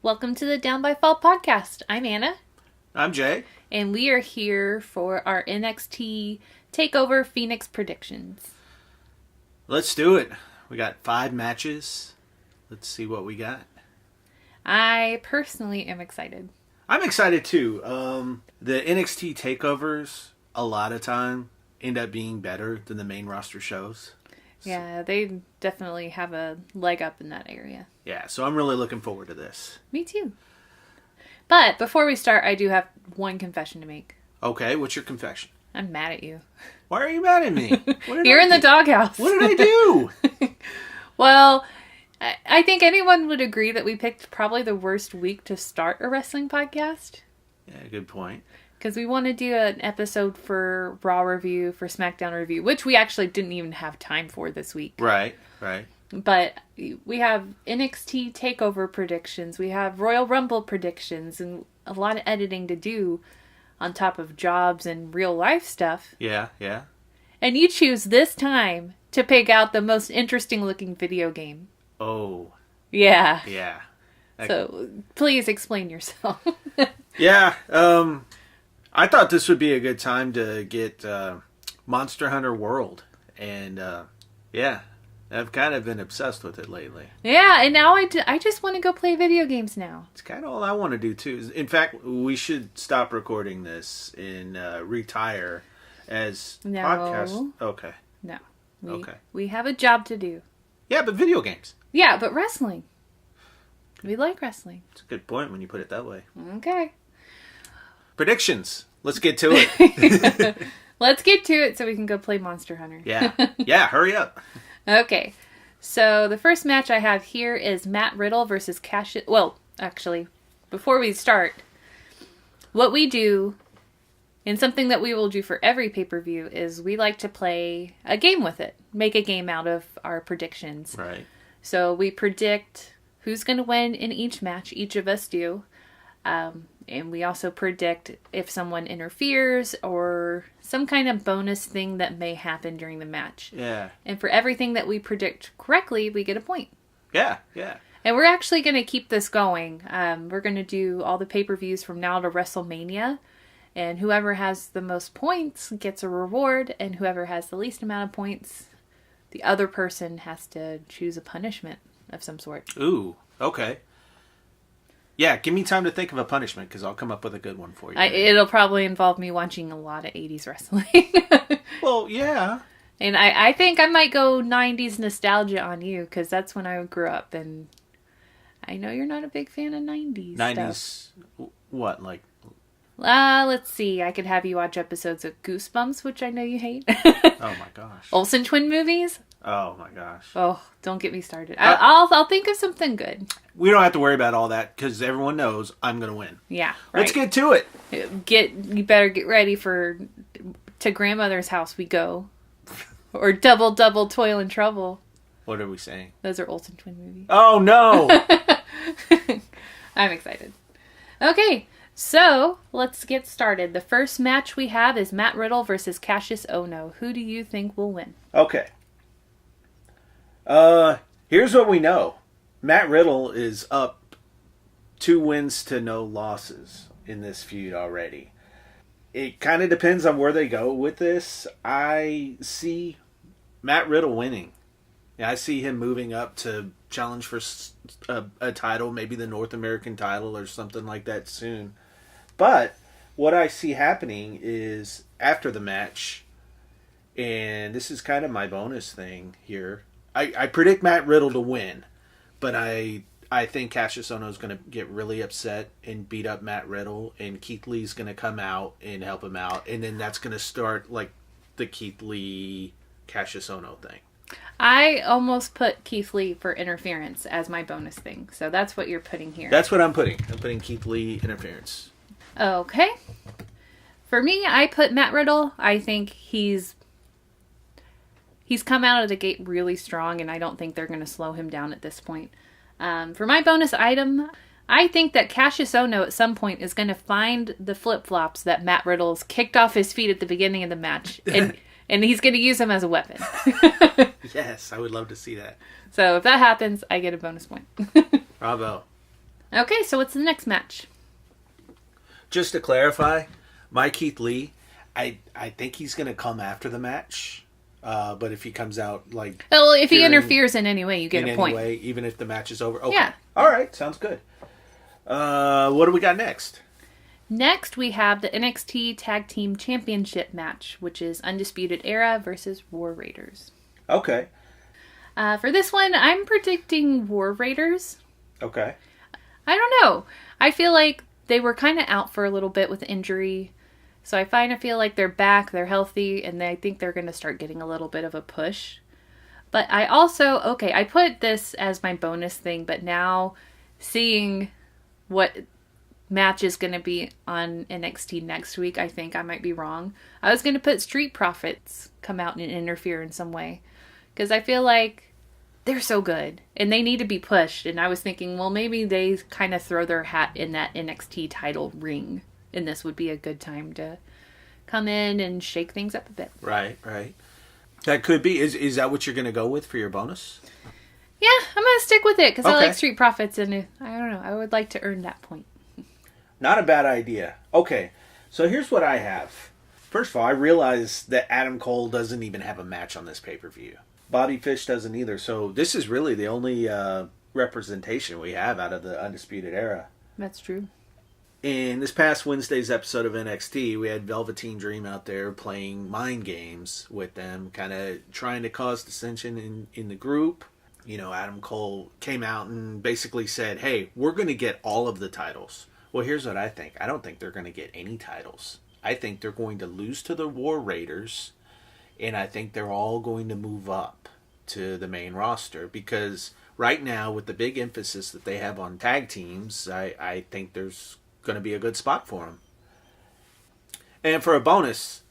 Welcome to the Downbyfall podcast. I'm Anna. I'm Jay. And we are here for our NXT Takeover Phoenix predictions. Let's do it. We got 5 matches. Let's see what we got. I personally am excited. I'm excited too. The NXT takeovers, a lot of time, end up being better than the main roster shows. Yeah, they definitely have a leg up in that area. Yeah, so I'm really looking forward to this. Me too. But before we start, I do have one confession to make. Okay, what's your confession? I'm mad at you. Why are you mad at me? You're in the doghouse. What did I do? Well, I think anyone would agree that we picked probably the worst week to start a wrestling podcast. Yeah, good point. Because we want to do an episode for Raw review, for SmackDown review, which we actually didn't even have time for this week. Right. But we have NXT Takeover predictions, we have Royal Rumble predictions, and a lot of editing to do on top of jobs and real life stuff. Yeah. And you choose this time to pick out the most interesting looking video game. Oh. Yeah. Yeah. So please explain yourself. Yeah. I thought this would be a good time to get Monster Hunter World. And yeah, I've kind of been obsessed with it lately. Yeah, and now I just want to go play video games now. It's kind of all I want to do too. In fact, we should stop recording this and retire as podcasts. Okay. No. Okay. We have a job to do. Yeah, but video games. Yeah, but wrestling. We like wrestling. It's a good point when you put it that way. Okay. Predictions. Let's get to it. Let's get to it so we can go play Monster Hunter. Yeah, hurry up. Okay. So the first match I have here is Matt Riddle versus Cassius. Well, actually, before we start, what we do, and something that we will do for every pay-per-view, is we like to play a game with it. Make a game out of our predictions. Right. So we predict who's going to win in each match. Each of us do. And we also predict if someone interferes or some kind of bonus thing that may happen during the match. Yeah. And for everything that we predict correctly, we get a point. Yeah. And we're actually going to keep this going. We're going to do all the pay-per-views from now to WrestleMania. And whoever has the most points gets a reward. And whoever has the least amount of points, the other person has to choose a punishment of some sort. Ooh, okay. Yeah, give me time to think of a punishment, because I'll come up with a good one for you. It'll probably involve me watching a lot of 80s wrestling. Well, yeah. And I think I might go 90s nostalgia on you, because that's when I grew up, and I know you're not a big fan of 90s 90s, stuff. What, like? Let's see. I could have you watch episodes of Goosebumps, which I know you hate. Oh my gosh. Olsen Twin movies? Oh my gosh. Oh, don't get me started. I'll think of something good. We don't have to worry about all that, because everyone knows I'm going to win. Yeah, right. Let's get to it. You better get ready to grandmother's house we go. Or Double Toil and Trouble. What are we saying? Those are Olsen Twin movies. Oh no! I'm excited. Okay, so let's get started. The first match we have is Matt Riddle versus Cassius Ohno. Who do you think will win? Okay. Here's what we know. Matt Riddle is up 2 wins to no losses in this feud already. It kind of depends on where they go with this. I see Matt Riddle winning. I see him moving up to challenge for a title, maybe the North American title or something like that soon. But what I see happening is after the match, and this is kind of my bonus thing here, I predict Matt Riddle to win, but I think Cassius Ohno is going to get really upset and beat up Matt Riddle, and Keith Lee's going to come out and help him out, and then that's going to start like the Keith Lee Cassius Ohno thing. I almost put Keith Lee for interference as my bonus thing, so that's what you're putting here. That's what I'm putting. I'm putting Keith Lee interference. Okay. For me, I put Matt Riddle. I think he's come out of the gate really strong, and I don't think they're going to slow him down at this point. For my bonus item, I think that Cassius Ohno at some point is going to find the flip-flops that Matt Riddle's kicked off his feet at the beginning of the match, and he's going to use them as a weapon. Yes, I would love to see that. So if that happens, I get a bonus point. Bravo. Okay, so what's the next match? Just to clarify, my Keith Lee, I think he's going to come after the match. But if he comes out like... Well, if he interferes in any way, you get a point. In any way, even if the match is over? Okay. Yeah. All right, sounds good. What do we got next? Next, we have the NXT Tag Team Championship match, which is Undisputed Era versus War Raiders. Okay. For this one, I'm predicting War Raiders. Okay. I don't know. I feel like they were kind of out for a little bit with injury. So I feel like they're back, they're healthy, and I think they're going to start getting a little bit of a push. But I also, I put this as my bonus thing, but now seeing what match is going to be on NXT next week, I think I might be wrong. I was going to put Street Profits come out and interfere in some way. Because I feel like they're so good, and they need to be pushed. And I was thinking, well, maybe they kind of throw their hat in that NXT title ring. And this would be a good time to come in and shake things up a bit. Right. That could be. Is that what you're going to go with for your bonus? Yeah, I'm going to stick with it because I like Street Profits, and I don't know, I would like to earn that point. Not a bad idea. Okay, so here's what I have. First of all, I realize that Adam Cole doesn't even have a match on this pay-per-view. Bobby Fish doesn't either, so this is really the only representation we have out of the Undisputed Era. That's true. In this past Wednesday's episode of NXT, we had Velveteen Dream out there playing mind games with them, kind of trying to cause dissension in the group. You know, Adam Cole came out and basically said, hey, we're going to get all of the titles. Well, here's what I think. I don't think they're going to get any titles. I think they're going to lose to the War Raiders, and I think they're all going to move up to the main roster because right now, with the big emphasis that they have on tag teams, I think there's going to be a good spot for them. And for a bonus,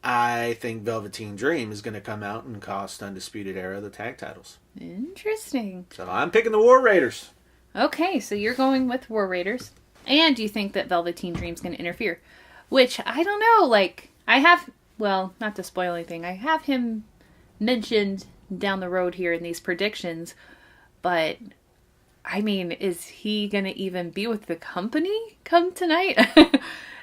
I think Velveteen Dream is going to come out and cost Undisputed Era the tag titles. Interesting. So I'm picking the War Raiders. Okay, so you're going with War Raiders. And you think that Velveteen Dream's going to interfere. Which, I don't know, like, I have, well, not to spoil anything, I have him mentioned down the road here in these predictions, but... I mean, is he going to even be with the company come tonight?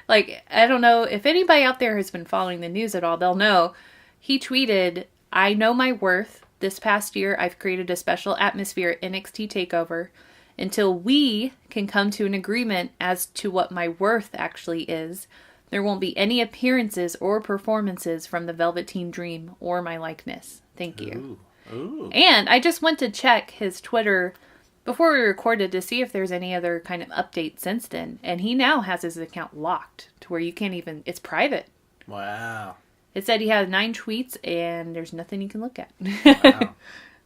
Like, I don't know. If anybody out there has been following the news at all, they'll know. He tweeted, I know my worth. This past year, I've created a special atmosphere at NXT Takeover. Until we can come to an agreement as to what my worth actually is, there won't be any appearances or performances from the Velveteen Dream or my likeness. Thank you. Ooh. And I just went to check his Twitter before we recorded to see if there's any other kind of update since then. And he now has his account locked to where you can't even... It's private. Wow. It said he has 9 tweets and there's nothing you can look at. Wow.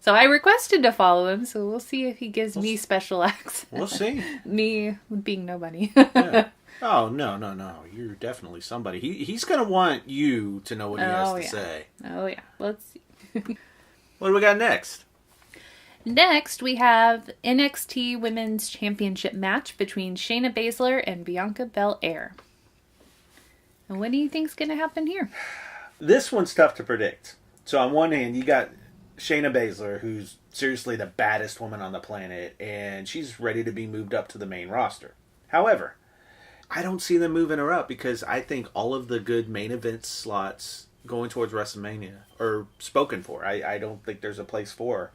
So I requested to follow him, so we'll see if he gives me special access. We'll see. Me being nobody. Yeah. Oh, no. You're definitely somebody. He's going to want you to know what he has to say. Oh, yeah. Let's see. What do we got next? Next, we have NXT Women's Championship match between Shayna Baszler and Bianca Belair. And what do you think's going to happen here? This one's tough to predict. So on one hand, you got Shayna Baszler, who's seriously the baddest woman on the planet, and she's ready to be moved up to the main roster. However, I don't see them moving her up because I think all of the good main event slots going towards WrestleMania are spoken for. I don't think there's a place for her.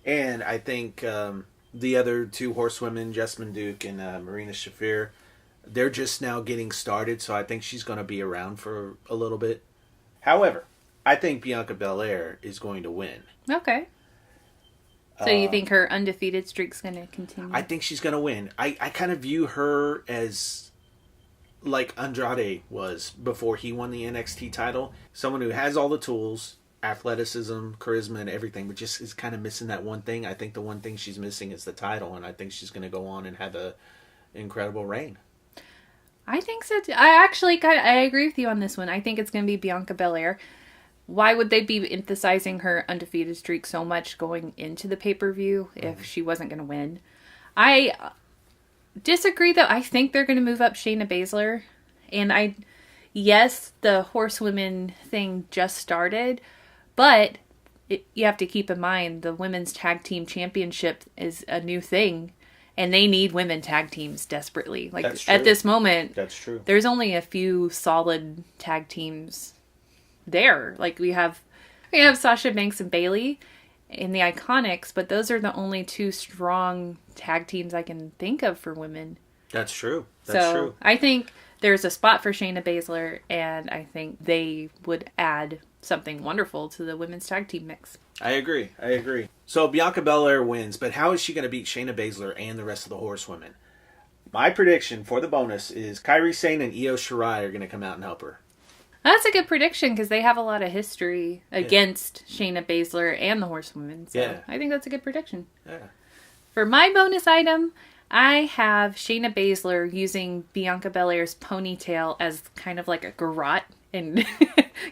And I think the other 2 horsewomen, Jessamine Duke and Marina Shafir, they're just now getting started, so I think she's going to be around for a little bit. However, I think Bianca Belair is going to win. Okay. So you think her undefeated streak's going to continue? I think she's going to win. I kind of view her as like Andrade was before he won the NXT title. Someone who has all the tools, athleticism, charisma, and everything, but just is kind of missing that one thing. I think the one thing she's missing is the title, and I think she's going to go on and have a incredible reign. I think so too. I agree with you on this one. I think it's going to be Bianca Belair. Why would they be emphasizing her undefeated streak so much going into the pay-per-view if she wasn't going to win? I disagree, though. I think they're going to move up Shayna Baszler. And yes, the horsewomen thing just started, but you have to keep in mind the Women's Tag Team Championship is a new thing. And they need women tag teams desperately. Like, That's true. at this moment, That's true. there's only a few solid tag teams there. Like, we have Sasha Banks and Bayley in the Iconics, but those are the only two strong tag teams I can think of for women. That's true. That's true. I think there's a spot for Shayna Baszler, and I think they would add something wonderful to the women's tag team mix. I agree. So Bianca Belair wins, but how is she going to beat Shayna Baszler and the rest of the horsewomen? My prediction for the bonus is Kairi Sane and Io Shirai are going to come out and help her. That's a good prediction because they have a lot of history against Shayna Baszler and the horsewomen. So I think that's a good prediction. Yeah. For my bonus item, I have Shayna Baszler using Bianca Belair's ponytail as kind of like a garrote and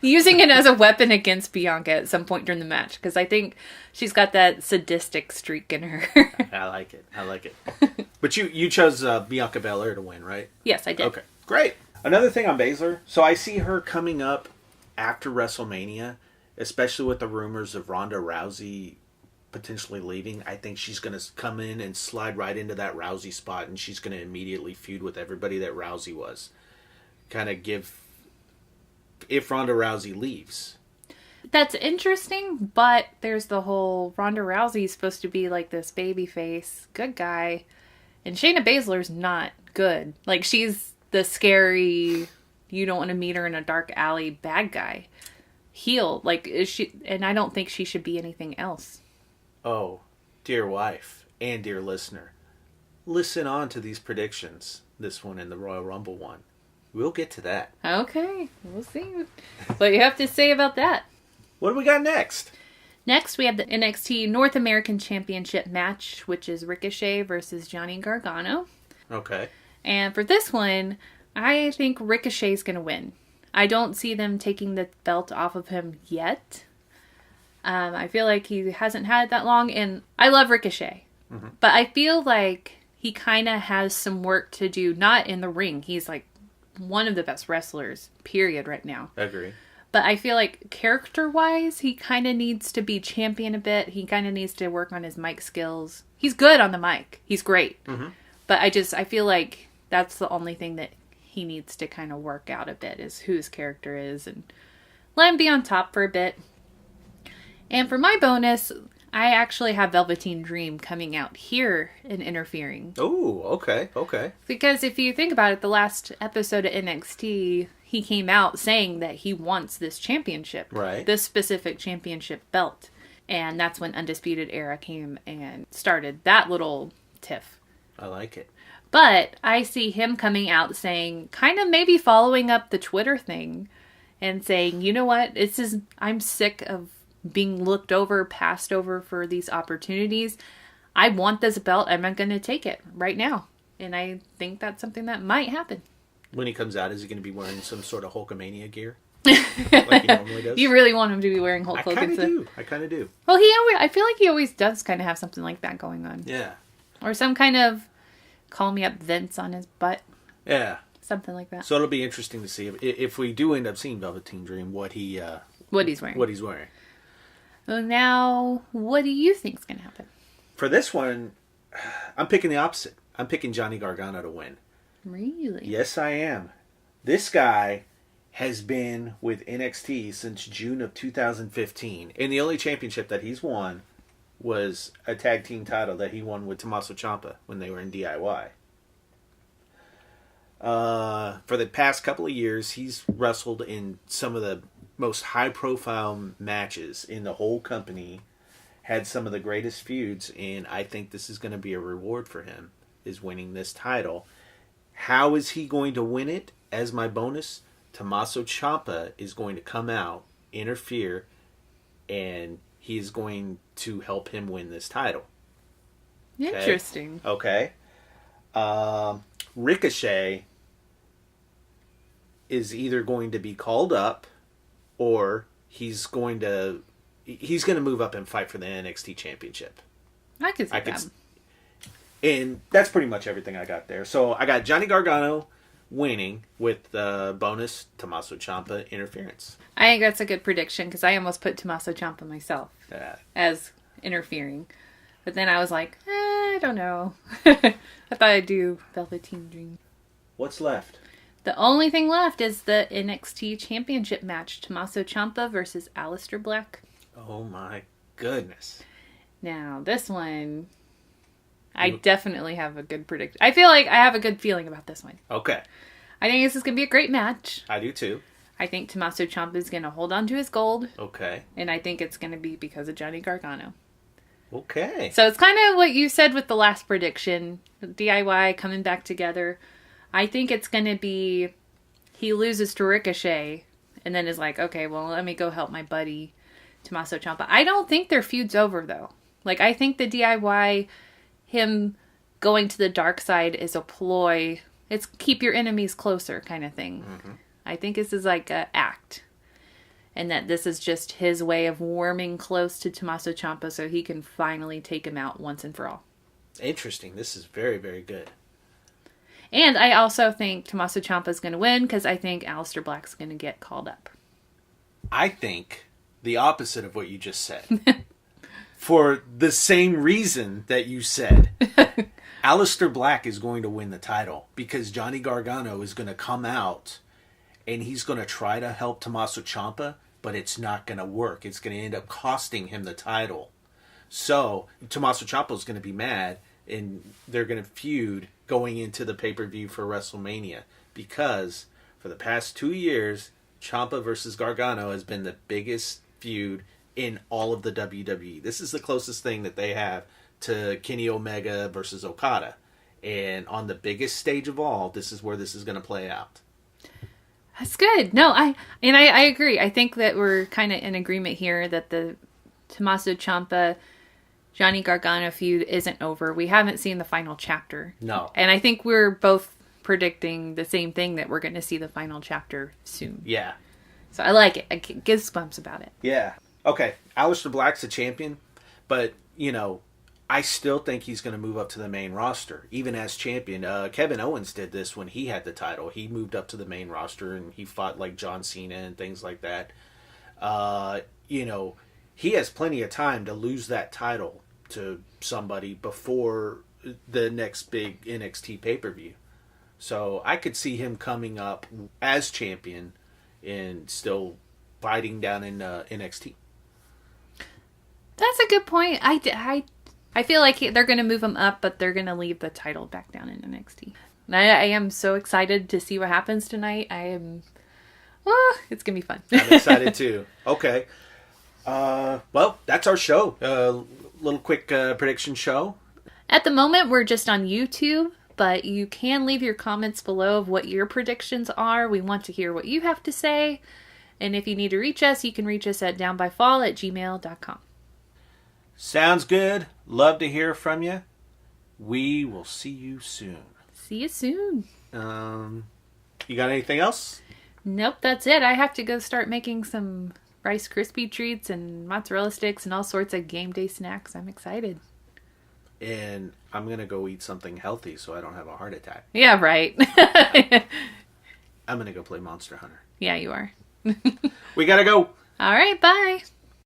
using it as a weapon against Bianca at some point during the match because I think she's got that sadistic streak in her. I like it. But you chose Bianca Belair to win, right? Yes, I did. Okay, great. Another thing on Baszler, so I see her coming up after WrestleMania, especially with the rumors of Ronda Rousey potentially leaving. I think she's going to come in and slide right into that Rousey spot, and she's going to immediately feud with everybody that Rousey was. Kind of give, if Ronda Rousey leaves. That's interesting, but there's the whole Ronda Rousey's supposed to be like this babyface, good guy, and Shayna Baszler's not good. Like, she's the scary, you don't want to meet her in a dark alley bad guy. Heel. Like, is she, and I don't think she should be anything else. Oh, dear wife and dear listener, listen on to these predictions. This one and the Royal Rumble one. We'll get to that. Okay, we'll see what you have to say about that. What do we got next? Next, we have the NXT North American Championship match, which is Ricochet versus Johnny Gargano. Okay. And for this one, I think Ricochet's going to win. I don't see them taking the belt off of him yet. I feel like he hasn't had it that long, and I love Ricochet. Mm-hmm. But I feel like he kind of has some work to do, not in the ring. He's like one of the best wrestlers, period, right now. I agree. But I feel like character-wise, he kind of needs to be champion a bit. He kind of needs to work on his mic skills. He's good on the mic. He's great. Mm-hmm. But I feel like that's the only thing that he needs to kind of work out a bit, is who his character is, and let him be on top for a bit. And for my bonus, I actually have Velveteen Dream coming out here and interfering. Oh, okay. Because if you think about it, the last episode of NXT, he came out saying that he wants this championship. Right. This specific championship belt. And that's when Undisputed Era came and started that little tiff. I like it. But I see him coming out saying, kind of maybe following up the Twitter thing and saying, you know what, I'm sick of being looked over, passed over for these opportunities. I want this belt. I'm not going to take it right now. And I think that's something that might happen. When he comes out, is he going to be wearing some sort of Hulkamania gear? Like he normally does? You really want him to be wearing Hulk Hogan. I kind of do. Well, I feel like he always does kind of have something like that going on. Yeah. Or some kind of call me up Vince on his butt. Yeah. Something like that. So it'll be interesting to see if we do end up seeing Velveteen Dream, what he's wearing. What he's wearing. Well, now, what do you think's going to happen? For this one, I'm picking the opposite. I'm picking Johnny Gargano to win. Really? Yes, I am. This guy has been with NXT since June of 2015. And the only championship that he's won was a tag team title that he won with Tommaso Ciampa when they were in DIY. For the past couple of years, he's wrestled in some of the most high-profile matches in the whole company, had some of the greatest feuds, and I think this is going to be a reward for him, is winning this title. How is he going to win it? As my bonus, Tommaso Ciampa is going to come out, interfere, and he is going to help him win this title. Interesting. Okay. Ricochet is either going to be called up, or he's going to move up and fight for the NXT Championship. I could see that. And that's pretty much everything I got there. So I got Johnny Gargano winning with the bonus Tommaso Ciampa interference. I think that's a good prediction because I almost put Tommaso Ciampa myself as interfering. But then I was like, I I don't know. I thought I'd do Velveteen Dream. What's left? The only thing left is the NXT Championship match. Tommaso Ciampa versus Aleister Black. Oh my goodness. Now, this one, I definitely have a good prediction. I feel like I have a good feeling about this one. Okay. I think this is going to be a great match. I do too. I think Tommaso Ciampa is going to hold on to his gold. Okay. And I think it's going to be because of Johnny Gargano. Okay. So it's kind of what you said with the last prediction. DIY coming back together. I think it's going to be he loses to Ricochet and then is like, okay, well, let me go help my buddy Tommaso Ciampa. I don't think their feud's over, though. Like, I think the DIY, him going to the dark side is a ploy. It's keep your enemies closer kind of thing. Mm-hmm. I think this is like an act. And that this is just his way of warming close to Tommaso Ciampa so he can finally take him out once and for all. Interesting. This is very, very good. And I also think Tommaso Ciampa is going to win because I think Aleister Black's going to get called up. I think the opposite of what you just said. For the same reason that you said. Aleister Black is going to win the title because Johnny Gargano is going to come out and he's going to try to help Tommaso Ciampa, but it's not going to work. It's going to end up costing him the title. So Tommaso Ciampa is going to be mad and they're going to feud going into the pay-per-view for WrestleMania because for the past 2 years, Ciampa versus Gargano has been the biggest feud in all of the WWE. This is the closest thing that they have to Kenny Omega versus Okada. And on the biggest stage of all, this is where this is going to play out. That's good. No, I agree. I think that we're kind of in agreement here that the Tommaso Ciampa Johnny Gargano feud isn't over. We haven't seen the final chapter. No. And I think we're both predicting the same thing, that we're going to see the final chapter soon. Yeah. So I like it. I get goosebumps about it. Yeah. Okay. Aleister Black's a champion, but, you know, I still think he's going to move up to the main roster, even as champion. Kevin Owens did this when he had the title. He moved up to the main roster and he fought like John Cena and things like that. You know, he has plenty of time to lose that title to somebody before the next big NXT pay-per-view. So I could see him coming up as champion and still fighting down in NXT. That's a good point. I feel like they're going to move him up, but they're going to leave the title back down in NXT. And I am so excited to see what happens tonight. It's going to be fun. I'm excited too. Okay. Well, that's our show. Little quick prediction show. At the moment, we're just on YouTube, but you can leave your comments below of what your predictions are. We want to hear what you have to say. And if you need to reach us, you can reach us at downbyfall@gmail.com. Sounds good. Love to hear from you. We will see you soon. See you soon. You got anything else? Nope, that's it. I have to go start making some Rice Krispie treats and mozzarella sticks and all sorts of game day snacks. I'm excited. And I'm going to go eat something healthy so I don't have a heart attack. Yeah, right. I'm going to go play Monster Hunter. Yeah, you are. We got to go. All right, bye.